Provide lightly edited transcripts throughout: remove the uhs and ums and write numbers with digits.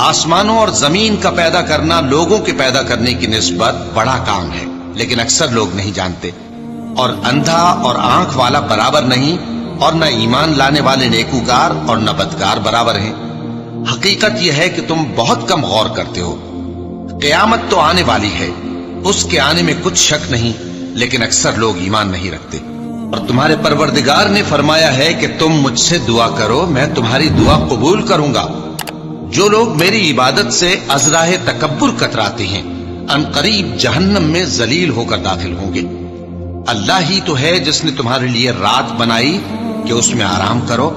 آسمانوں اور زمین کا پیدا کرنا لوگوں کے پیدا کرنے کی نسبت بڑا کام ہے، لیکن اکثر لوگ نہیں جانتے۔ اور اندھا اور آنکھ والا برابر نہیں، اور نہ ایمان لانے والے نیکوکار اور نہ بدکار برابر ہیں۔ حقیقت یہ ہے کہ تم بہت کم غور کرتے ہو۔ قیامت تو آنے والی ہے، اس کے آنے میں کچھ شک نہیں، لیکن اکثر لوگ ایمان نہیں رکھتے۔ اور تمہارے پروردگار نے فرمایا ہے کہ تم مجھ سے دعا کرو، میں تمہاری دعا قبول کروں گا۔ جو لوگ میری عبادت سے ازراہ تکبر کتراتے ہیں، ان قریب جہنم میں ذلیل ہو کر داخل ہوں گے۔ اللہ ہی تو ہے جس نے تمہارے لیے رات بنائی کہ اس میں آرام کرو،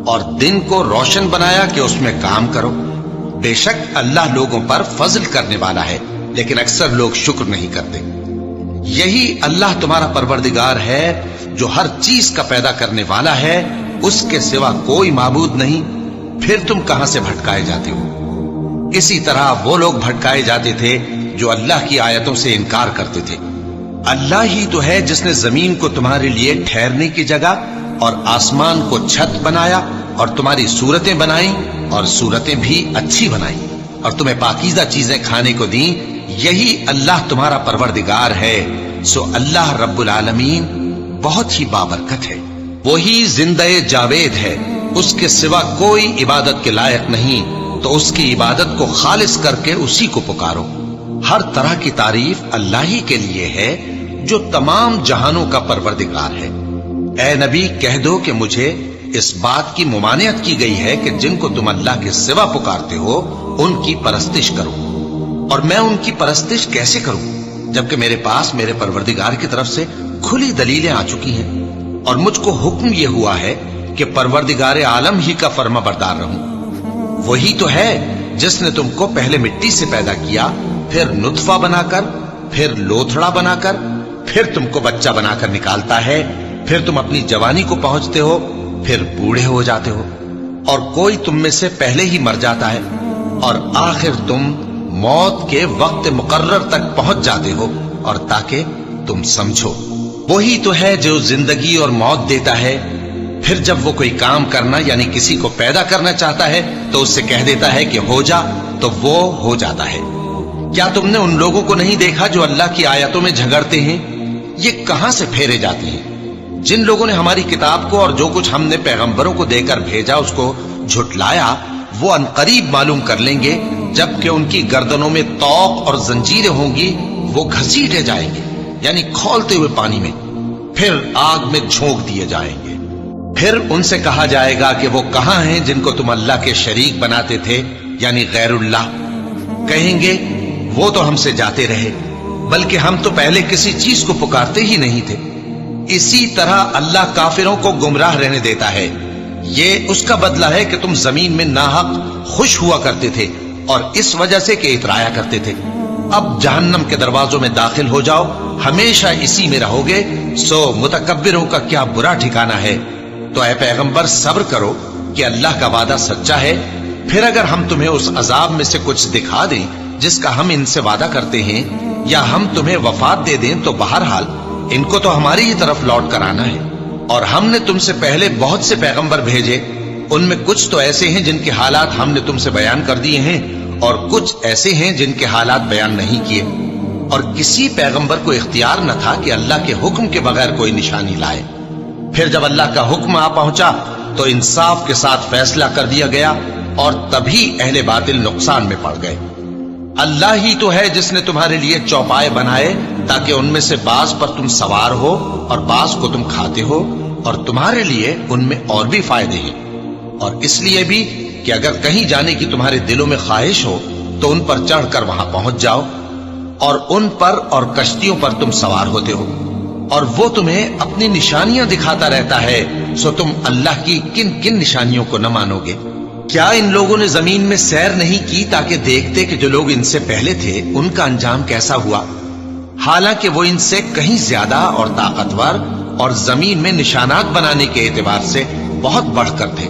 اور دن کو روشن بنایا کہ اس میں کام کرو۔ بے شک اللہ لوگوں پر فضل کرنے والا ہے، لیکن اکثر لوگ شکر نہیں کرتے۔ یہی اللہ تمہارا پروردگار ہے جو ہر چیز کا پیدا کرنے والا ہے، اس کے سوا کوئی معبود نہیں، پھر تم کہاں سے بھٹکائے جاتے ہو؟ اسی طرح وہ لوگ بھٹکائے جاتے تھے جو اللہ کی آیتوں سے انکار کرتے تھے۔ اللہ ہی تو ہے جس نے زمین کو تمہارے لیے ٹھہرنے کی جگہ اور آسمان کو چھت بنایا، اور تمہاری صورتیں بنائیں اور صورتیں بھی اچھی بنائیں، اور تمہیں پاکیزہ چیزیں کھانے کو دیں۔ یہی اللہ تمہارا پروردگار ہے، سو اللہ رب العالمین بہت ہی بابرکت ہے۔ وہی زندہ جاوید ہے، اس کے سوا کوئی عبادت کے لائق نہیں، تو اس کی عبادت کو خالص کر کے اسی کو پکارو۔ ہر طرح کی تعریف اللہ ہی کے لیے ہے جو تمام جہانوں کا پروردگار ہے۔ اے نبی کہہ دو کہ مجھے اس بات کی ممانعت کی گئی ہے کہ جن کو تم اللہ کے سوا پکارتے ہو ان کی پرستش کرو، اور میں ان کی پرستش کیسے کروں جبکہ میرے پاس میرے پروردگار کی طرف سے کھلی دلیلیں آ چکی ہیں، اور مجھ کو حکم یہ ہوا ہے کہ پروردگار عالم ہی کا فرما بردار رہوں۔ وہی تو ہے جس نے تم کو پہلے مٹی سے پیدا کیا، پھر نطفہ بنا کر، پھر لوتھڑا بنا کر، پھر تم کو بچہ بنا کر نکالتا ہے، پھر تم اپنی جوانی کو پہنچتے ہو، پھر بوڑھے ہو جاتے ہو، اور کوئی تم میں سے پہلے ہی مر جاتا ہے، اور آخر تم موت کے وقت مقرر تک پہنچ جاتے ہو، اور تاکہ تم سمجھو۔ وہی تو ہے جو زندگی اور موت دیتا ہے، پھر جب وہ کوئی کام کرنا یعنی کسی کو پیدا کرنا چاہتا ہے تو اس سے کہہ دیتا ہے کہ ہو جا، تو وہ ہو جاتا ہے۔ کیا تم نے ان لوگوں کو نہیں دیکھا جو اللہ کی آیتوں میں جھگڑتے ہیں؟ یہ کہاں سے پھیرے جاتے ہیں؟ جن لوگوں نے ہماری کتاب کو اور جو کچھ ہم نے پیغمبروں کو دے کر بھیجا اس کو جھٹلایا، وہ انقریب معلوم کر لیں گے جبکہ ان کی گردنوں میں طوق اور زنجیریں ہوں گی، وہ گھسیٹے جائیں گے یعنی کھولتے ہوئے پانی میں، پھر آگ میں جھونک دیے جائیں گے۔ پھر ان سے کہا جائے گا کہ وہ کہاں ہیں جن کو تم اللہ کے شریک بناتے تھے یعنی غیر اللہ؟ کہیں گے وہ تو ہم سے جاتے رہے، بلکہ ہم تو پہلے کسی چیز کو پکارتے ہی نہیں تھے۔ اسی طرح اللہ کافروں کو گمراہ رہنے دیتا ہے، یہ اس کا بدلہ ہے کہ تم زمین میں ناحق خوش ہوا کرتے تھے اور اس وجہ سے کہ اترایا کرتے تھے۔ اب جہنم کے دروازوں میں داخل ہو جاؤ، ہمیشہ اسی میں رہو گے، سو متکبروں کا کیا برا ٹھکانہ ہے۔ تو اے پیغمبر صبر کرو کہ اللہ کا وعدہ سچا ہے، پھر اگر ہم تمہیں اس عذاب میں سے کچھ دکھا دیں جس کا ہم ان سے وعدہ کرتے ہیں، یا ہم تمہیں وفات دے دیں، تو بہرحال ان کو تو ہماری ہی طرف لوٹ کر آنا ہے۔ اور ہم نے تم سے پہلے بہت سے پیغمبر بھیجے، ان میں کچھ تو ایسے ہیں جن کے حالات ہم نے تم سے بیان کر دیے ہیں، اور کچھ ایسے ہیں جن کے حالات بیان نہیں کیے۔ اور کسی پیغمبر کو اختیار نہ تھا کہ اللہ کے حکم کے بغیر کوئی نشانی لائے۔ پھر جب اللہ کا حکم آ پہنچا تو انصاف کے ساتھ فیصلہ کر دیا گیا، اور تبھی اہل باطل نقصان میں پڑ گئے۔ اللہ ہی تو ہے جس نے تمہارے لیے چوپائے بنائے تاکہ ان میں سے بعض پر تم سوار ہو اور بعض کو تم کھاتے ہو، اور تمہارے لیے ان میں اور بھی فائدے ہیں، اور اس لیے بھی کہ اگر کہیں جانے کی تمہارے دلوں میں خواہش ہو تو ان پر چڑھ کر وہاں پہنچ جاؤ، اور ان پر اور کشتیوں پر تم سوار ہوتے ہو، اور وہ تمہیں اپنی نشانیاں دکھاتا رہتا ہے، سو تم اللہ کی کن کن نشانیوں کو نہ مانو گے؟ کیا ان لوگوں نے زمین میں سیر نہیں کی تاکہ دیکھتے کہ جو لوگ ان سے پہلے تھے ان کا انجام کیسا ہوا؟ حالانکہ وہ ان سے کہیں زیادہ اور طاقتور اور زمین میں نشانات بنانے کے اعتبار سے بہت بڑھ کر تھے،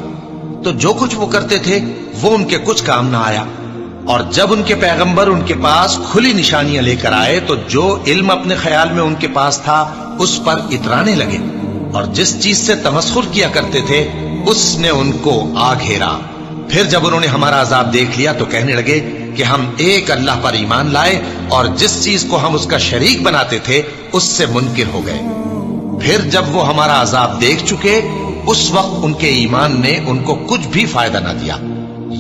تو جو کچھ وہ کرتے تھے وہ ان کے کچھ کام نہ آیا۔ اور جب ان کے پیغمبر ان کے پاس کھلی نشانیاں لے کر آئے تو جو علم اپنے خیال میں ان کے پاس تھا اس پر اترانے لگے، اور جس چیز سے تمسخر کیا کرتے تھے اس نے ان کو آ گھیرا۔ پھر جب انہوں نے ہمارا عذاب دیکھ لیا تو کہنے لگے کہ ہم ایک اللہ پر ایمان لائے اور جس چیز کو ہم اس کا شریک بناتے تھے اس سے منکر ہو گئے۔ پھر جب وہ ہمارا عذاب دیکھ چکے اس وقت ان کے ایمان نے ان کو کچھ بھی فائدہ نہ دیا۔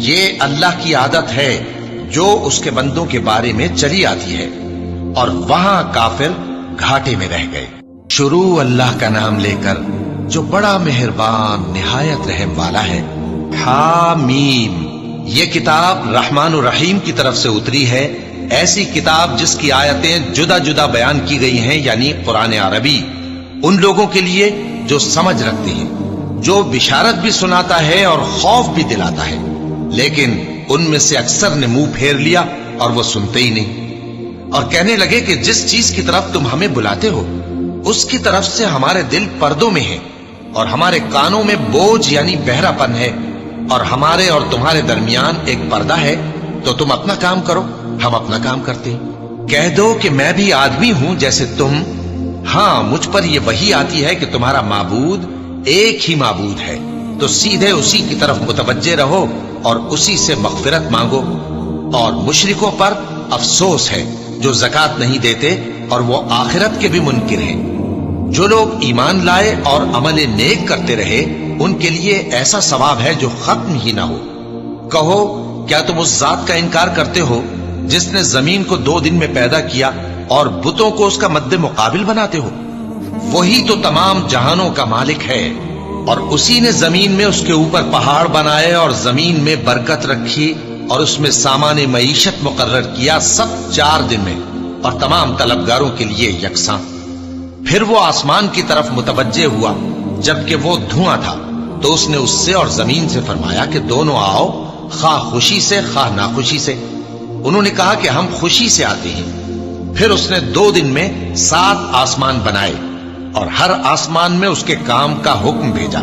یہ اللہ کی عادت ہے جو اس کے بندوں کے بارے میں چلی آتی ہے، اور وہاں کافر گھاٹے میں رہ گئے۔ شروع اللہ کا نام لے کر جو بڑا مہربان نہایت رحم والا ہے۔ حامیم، یہ کتاب رحمان الرحیم کی طرف سے اتری ہے، ایسی کتاب جس کی آیتیں جدا جدا بیان کی گئی ہیں، یعنی قرآن عربی، ان لوگوں کے لیے جو سمجھ رکھتے ہیں، جو بشارت بھی سناتا ہے اور خوف بھی دلاتا ہے، لیکن ان میں سے اکثر نے منہ پھیر لیا اور وہ سنتے ہی نہیں، اور کہنے لگے کہ جس چیز کی طرف تم ہمیں بلاتے ہو اس کی طرف سے ہمارے دل پردوں میں ہیں، اور ہمارے کانوں میں بوجھ یعنی بہرا پن ہے، اور ہمارے اور تمہارے درمیان ایک پردہ ہے، تو تم اپنا کام کرو، ہم اپنا کام کرتے ہیں۔ کہہ دو کہ میں بھی آدمی ہوں جیسے تم، ہاں مجھ پر یہ وحی آتی ہے کہ تمہارا معبود ایک ہی معبود ہے، تو سیدھے اسی کی طرف متوجہ رہو اور اسی سے مغفرت مانگو۔ اور مشرکوں پر افسوس ہے جو زکوٰۃ نہیں دیتے اور وہ آخرت کے بھی منکر ہیں۔ جو لوگ ایمان لائے اور عمل نیک کرتے رہے ان کے لیے ایسا ثواب ہے جو ختم ہی نہ ہو۔ کہو کیا تم اس ذات کا انکار کرتے ہو جس نے زمین کو 2 دن میں پیدا کیا اور بتوں کو اس کا مد مقابل بناتے ہو؟ وہی تو تمام جہانوں کا مالک ہے، اور اسی نے زمین میں اس کے اوپر پہاڑ بنائے اور زمین میں برکت رکھی اور اس میں سامان معیشت مقرر کیا، سب 4 دن میں، اور تمام طلبگاروں کے لیے یکساں۔ پھر وہ آسمان کی طرف متوجہ ہوا جبکہ وہ دھواں تھا، تو اس نے اس سے اور زمین سے فرمایا کہ دونوں آؤ، خواہ خوشی سے خواہ ناخوشی سے۔ انہوں نے کہا کہ ہم خوشی سے آتے ہیں۔ پھر اس نے 2 دن میں 7 آسمان بنائے اور ہر آسمان میں اس کے کام کا حکم بھیجا۔